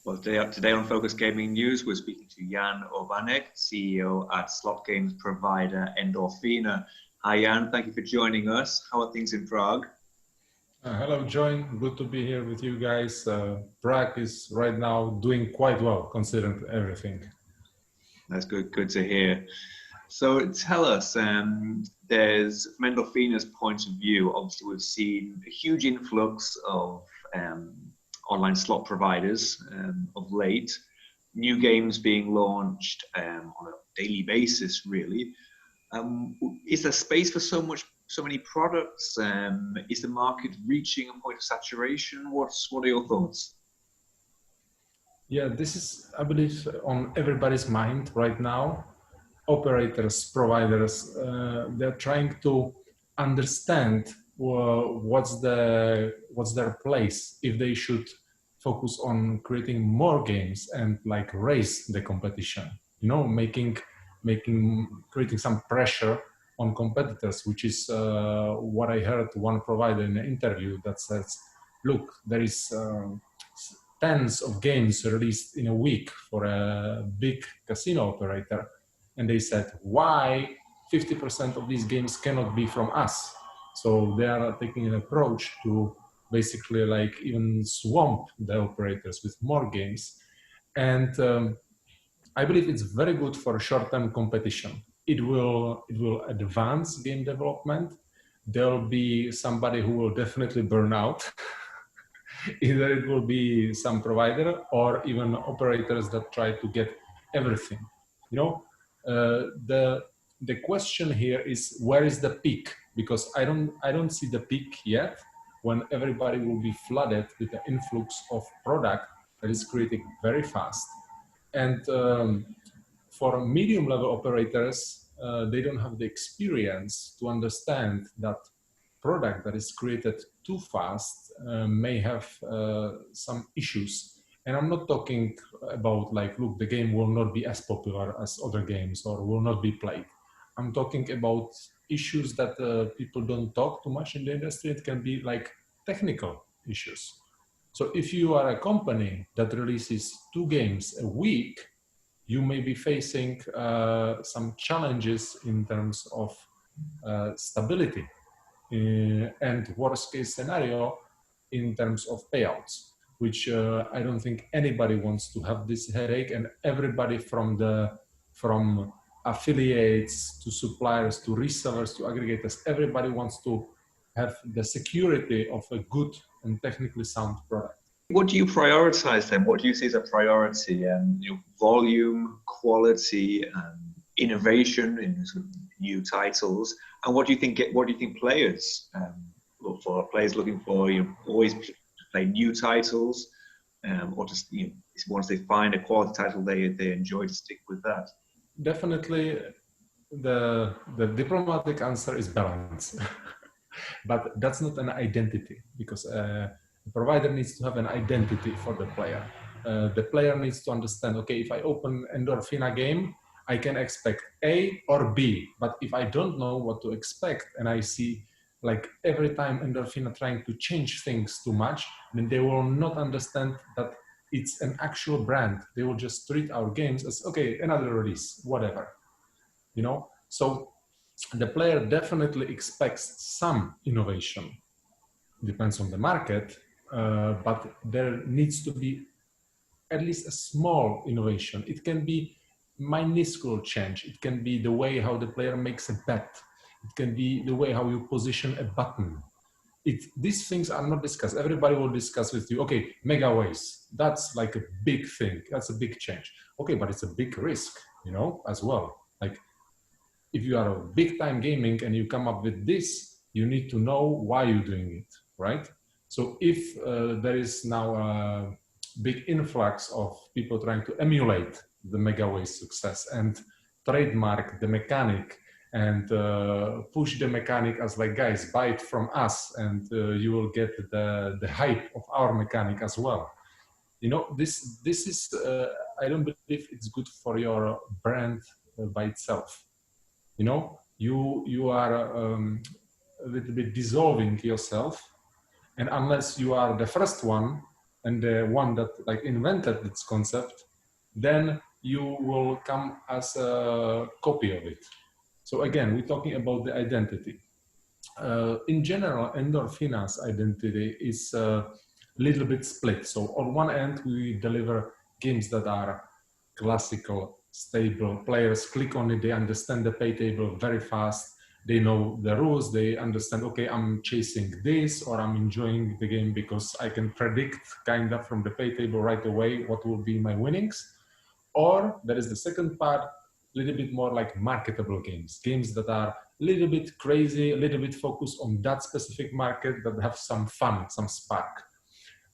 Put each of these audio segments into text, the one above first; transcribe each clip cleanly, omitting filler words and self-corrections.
Well, today on Focus Gaming News, we're speaking to Jan Urbanec, CEO at slot games provider Endorphina. Hi, Jan. Thank you for joining us. How are things in Prague? Hello, John. Good to be here with you guys. Prague is right now doing quite well, considering everything. That's good. Good to hear. So tell us, there's from Endorphina's point of view, obviously we've seen a huge influx of online slot providers of late, new games being launched on a daily basis, really. Is there space for so many products? Is the market reaching a point of saturation? What are your thoughts? Yeah, this is, I believe, on everybody's mind right now. Operators, providers, they're trying to understand what's their place, if they should focus on creating more games and like raise the competition, creating some pressure on competitors, which is what I heard one provider in an interview that says, look, there is tens of games released in a week for a big casino operator. And they said, why 50% of these games cannot be from us? So they are taking an approach to basically like even swamp the operators with more games. And I believe it's very good for short-term competition. It will advance game development. There'll be somebody who will definitely burn out. Either it will be some provider or even operators that try to get everything. The question here is, where is the peak? Because I don't see the peak yet, when everybody will be flooded with the influx of product that is created very fast. And for medium level operators, they don't have the experience to understand that product that is created too fast may have some issues. And I'm not talking about like, look, the game will not be as popular as other games or will not be played. I'm talking about issues that people don't talk too much in the industry. It can be like technical issues. So if you are a company that releases 2 games a week, you may be facing some challenges in terms of stability and worst case scenario in terms of payouts, which I don't think anybody wants to have this headache. And everybody from affiliates to suppliers to resellers to aggregators, everybody wants to have the security of a good and technically sound product. What do you prioritize then? What do you see as a priority? Volume, quality, innovation in sort of new titles, and what do you think players look for? Are players looking for always play new titles, or just once they find a quality title, they enjoy to stick with that? Definitely, the diplomatic answer is balance, but that's not an identity, because the provider needs to have an identity for the player. The player needs to understand, okay, if I open Endorphina game, I can expect A or B, but if I don't know what to expect and I see like every time Endorphina trying to change things too much, then they will not understand that it's an actual brand. They will just treat our games as, okay, another release, whatever, So the player definitely expects some innovation. Depends on the market, but there needs to be at least a small innovation. It can be minuscule change. It can be the way how the player makes a bet. It can be the way how you position a button. These things are not discussed. Everybody will discuss with you, okay, mega ways. That's like a big thing. That's a big change. Okay, but it's a big risk, as well. Like if you are a big time gaming and you come up with this, you need to know why you're doing it, right? So if there is now a big influx of people trying to emulate the Megaway success and trademark the mechanic and push the mechanic as like, guys, buy it from us and you will get the hype of our mechanic as well. This is, I don't believe it's good for your brand by itself. You are a little bit dissolving yourself, and unless you are the first one and the one that like invented this concept, then you will come as a copy of it. So again, we're talking about the identity. In general, Endorphina's identity is a little bit split. So on one end, we deliver games that are classical, stable. Players click on it, they understand the pay table very fast. They know the rules, they understand, okay, I'm chasing this, or I'm enjoying the game because I can predict kind of from the pay table right away what will be my winnings. Or there is the second part, a little bit more like marketable games, games that are a little bit crazy, a little bit focused on that specific market, that have some fun, some spark.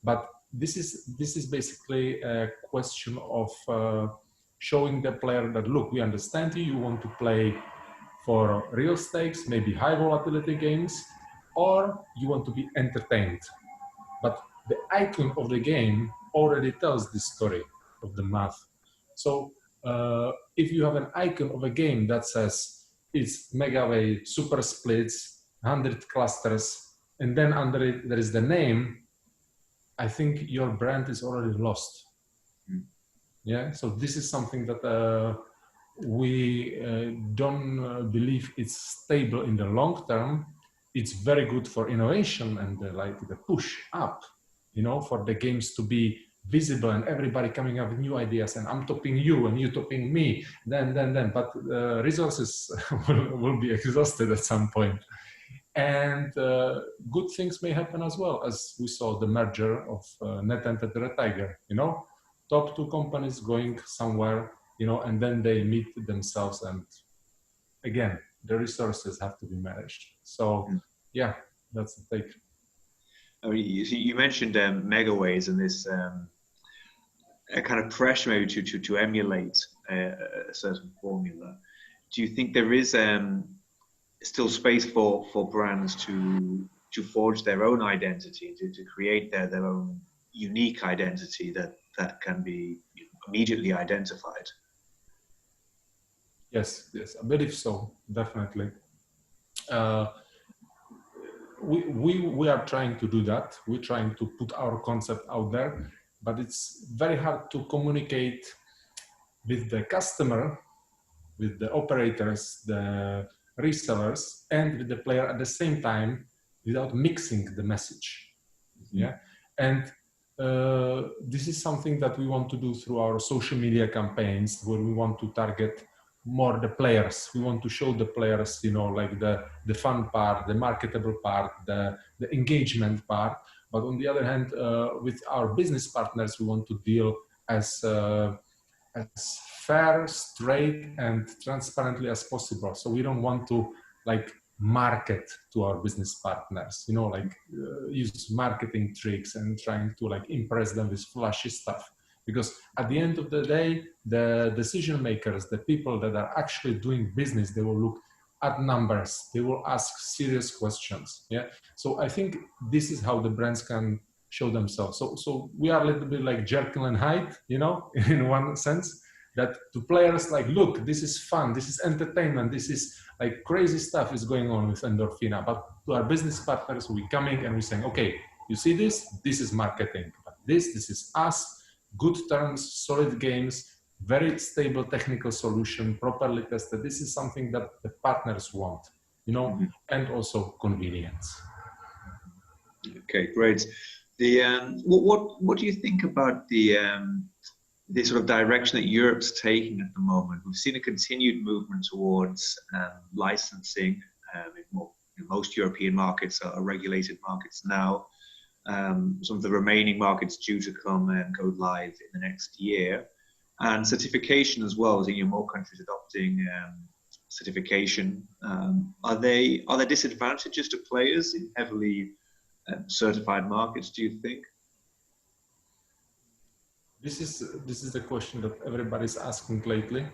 But this is basically a question of showing the player that, look, we understand you, you want to play for real stakes, maybe high volatility games, or you want to be entertained. But the icon of the game already tells the story of the math. So if you have an icon of a game that says it's megaway, super splits, 100 clusters, and then under it there is the name, I think your brand is already lost. Yeah, so this is something that we don't believe it's stable in the long term. It's very good for innovation and like the push up, you know, for the games to be visible and everybody coming up with new ideas, and I'm topping you and you topping me, then, but resources will be exhausted at some point. And good things may happen as well, as we saw the merger of NetEnt and Red Tiger, you know, top two companies going somewhere, you know, and then they meet themselves, and again, the resources have to be managed. So yeah, that's the take. I mean, you mentioned megaways and this a kind of pressure maybe to emulate a certain formula. Do you think there is still space for brands to forge their own identity, to create their own unique identity that can be immediately identified? Yes, I believe so, definitely. We are trying to do that. We're trying to put our concept out there, but it's very hard to communicate with the customer, with the operators, the resellers, and with the player at the same time without mixing the message. Yeah, and this is something that we want to do through our social media campaigns, where we want to target more the players. We want to show the players, you know, like the fun part, the marketable part, the engagement part. But on the other hand, with our business partners, we want to deal as fair, straight, and transparently as possible. So we don't want to like market to our business partners, you know, like use marketing tricks and trying to like impress them with flashy stuff. Because at the end of the day, the decision makers, the people that are actually doing business, they will look at numbers, they will ask serious questions. Yeah. So I think this is how the brands can show themselves. So we are a little bit like Jekyll and Hyde, you know, in one sense, that to players like, look, this is fun, this is entertainment, this is like crazy stuff is going on with Endorphina. But to our business partners, we're coming and we're saying, okay, you see this is marketing, but this is us, good terms, solid games, very stable technical solution, properly tested. This is something that the partners want, you know, and also convenience. Okay, great. The what do you think about the sort of direction that Europe's taking at the moment? We've seen a continued movement towards licensing. Most European markets are regulated markets now. Some of the remaining markets due to come and go live in the next year, and certification as well. As in more countries adopting certification. Are there disadvantages to players in heavily certified markets, do you think? This is the question that everybody's asking lately,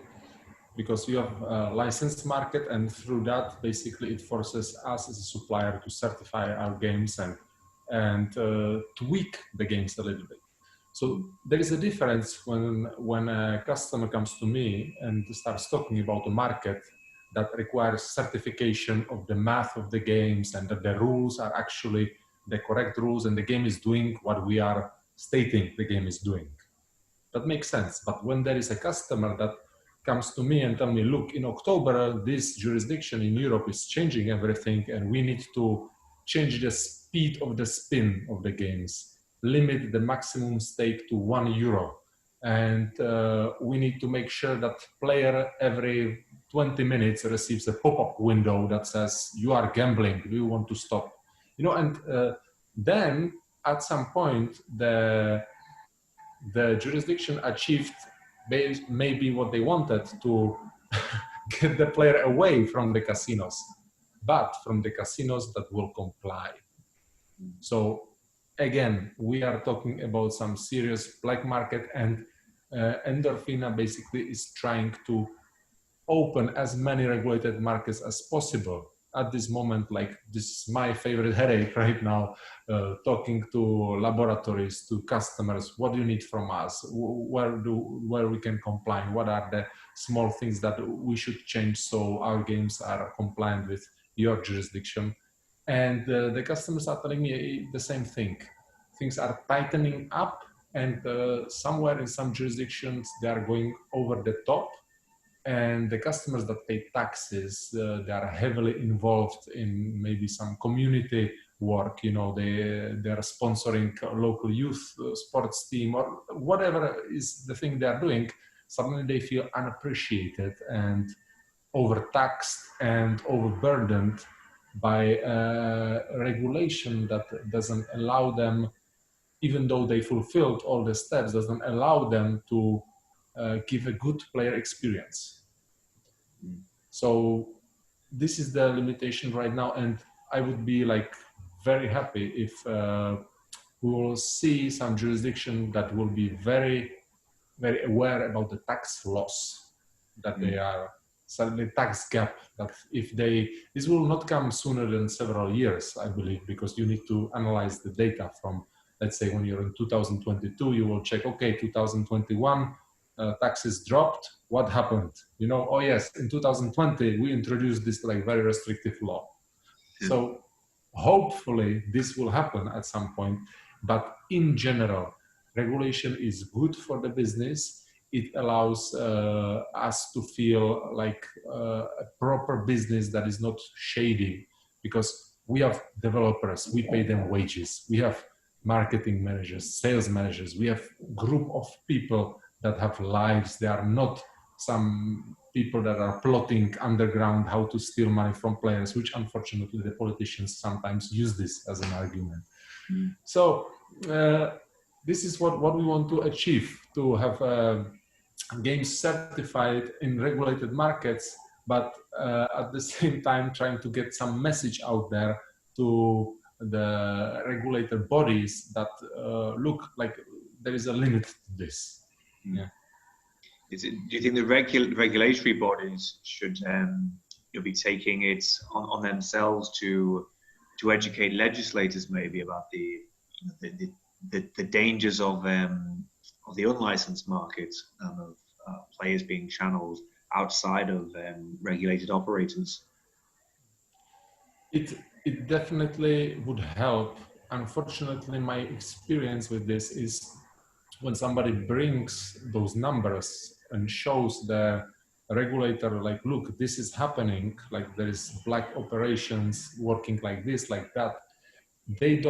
because you have a licensed market, and through that, basically, it forces us as a supplier to certify our games and tweak the games a little bit. So there is a difference when a customer comes to me and starts talking about a market that requires certification of the math of the games, and that the rules are actually the correct rules and the game is doing what we are stating the game is doing. That makes sense. But when there is a customer that comes to me and tell me, look, in October, this jurisdiction in Europe is changing everything and we need to change the speed of the spin of the games, limit the maximum stake to €1. And we need to make sure that player every 20 minutes receives a pop-up window that says, you are gambling, do you want to stop? You know, and then at some point, the jurisdiction achieved maybe what they wanted to get the player away from the casinos, but from the casinos that will comply. So again, we are talking about some serious black market, and Endorphina basically is trying to open as many regulated markets as possible. At this moment, like this is my favorite headache right now, talking to laboratories, to customers, what do you need from us? Where we can comply? What are the small things that we should change so our games are compliant with your jurisdiction? And the customers are telling me the same thing. Things are tightening up, and somewhere in some jurisdictions, they are going over the top. And the customers that pay taxes, they are heavily involved in maybe some community work. You know, they are sponsoring a local youth sports team or whatever is the thing they are doing. Suddenly they feel unappreciated and overtaxed and overburdened by regulation that doesn't allow them, even though they fulfilled all the steps, doesn't allow them to give a good player experience. So this is the limitation right now, and I would be like very happy if we will see some jurisdiction that will be very, very aware about the tax loss that they are, suddenly tax gap, that if they, this will not come sooner than several years, I believe, because you need to analyze the data from, let's say when you're in 2022, you will check, okay, 2021, taxes dropped, what happened? You know, oh yes, in 2020, we introduced this like very restrictive law. So hopefully this will happen at some point, but in general, regulation is good for the business. It allows us to feel like a proper business that is not shady, because we have developers, we pay them wages, we have marketing managers, sales managers, we have group of people that have lives. They are not some people that are plotting underground how to steal money from players, which unfortunately the politicians sometimes use this as an argument. So this is what we want to achieve, to have games certified in regulated markets, but at the same time trying to get some message out there to the regulator bodies that look like there is a limit to this. Yeah. Do you think the regulatory bodies should be taking it on themselves to educate legislators maybe about the dangers of the unlicensed market, of players being channeled outside of regulated operators? It definitely would help. Unfortunately, my experience with this is when somebody brings those numbers and shows the regulator, like, look, this is happening, like there is black operations working like this, like that, they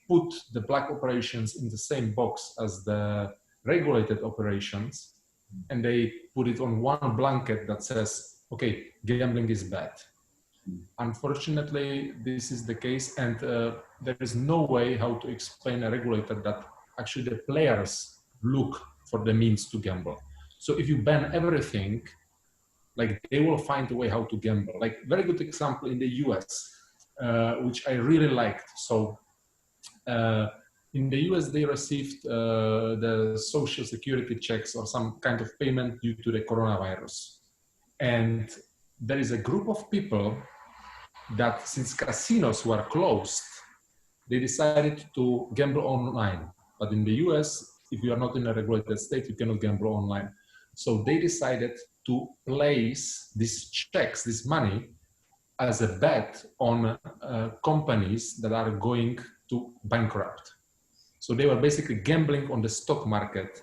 put the black operations in the same box as the regulated operations, and they put it on one blanket that says, okay, gambling is bad. Unfortunately, this is the case, and there is no way how to explain a regulator that actually the players look for the means to gamble. So if you ban everything, like they will find a way how to gamble. Like very good example in the US, which I really liked. So in the US, they received the social security checks or some kind of payment due to the coronavirus. And there is a group of people that, since casinos were closed, they decided to gamble online. But in the US, if you are not in a regulated state, you cannot gamble online. So they decided to place these checks, this money, as a bet on companies that are going to bankrupt. So they were basically gambling on the stock market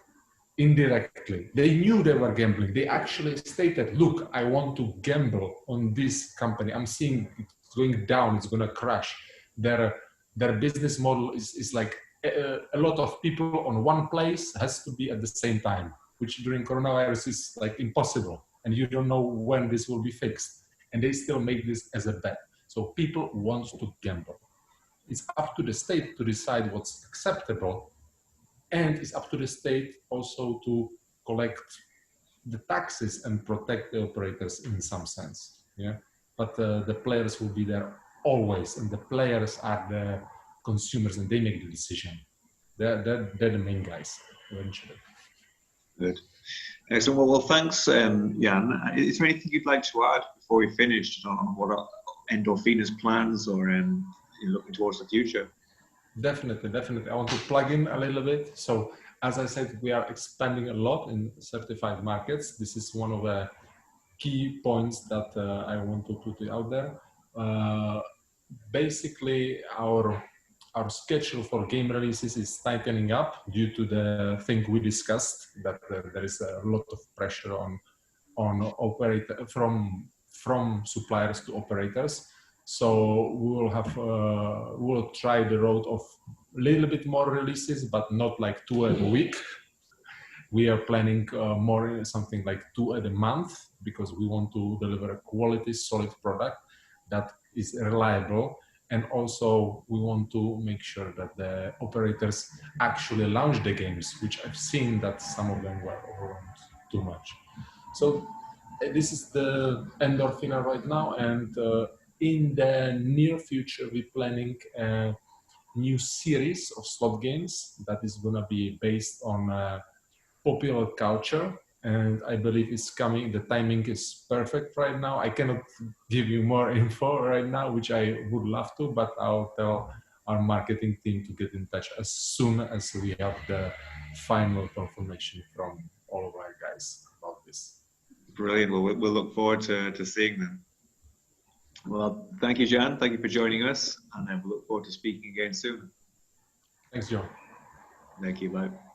indirectly. They knew they were gambling. They actually stated, look, I want to gamble on this company. I'm seeing it's going down, it's going to crash. Their business model is like a lot of people on one place has to be at the same time, which during coronavirus is like impossible. And you don't know when this will be fixed. And they still make this as a bet. So people want to gamble. It's up to the state to decide what's acceptable, and it's up to the state also to collect the taxes and protect the operators in some sense. Yeah, but the players will be there always, and the players are the consumers, and they make the decision. They're the main guys eventually. Good. Excellent. Well, thanks, Jan. Is there anything you'd like to add before we finish on what are Endorphina's plans, or looking towards the future? Definitely. I want to plug in a little bit. So, as I said, we are expanding a lot in certified markets. This is one of the key points that I want to put out there. Basically, our schedule for game releases is tightening up due to the thing we discussed, that there is a lot of pressure on operator from suppliers to operators. So we will have we'll try the road of a little bit more releases, but not like 2 a week. We are planning more something like 2 a month, because we want to deliver a quality, solid product that is reliable. And also we want to make sure that the operators actually launch the games, which I've seen that some of them were overwhelmed too much. So this is the Endorphina right now, and in the near future we're planning a new series of slot games that is going to be based on popular culture, and I believe it's coming. The timing is perfect right now. I cannot give you more info right now, which I would love to, but I'll tell our marketing team to get in touch as soon as we have the final confirmation from all of our guys about this. Brilliant. Well, we'll look forward to seeing them. Well, thank you, Jan. Thank you for joining us, and we'll look forward to speaking again soon. Thanks, John. Thank you. Bye.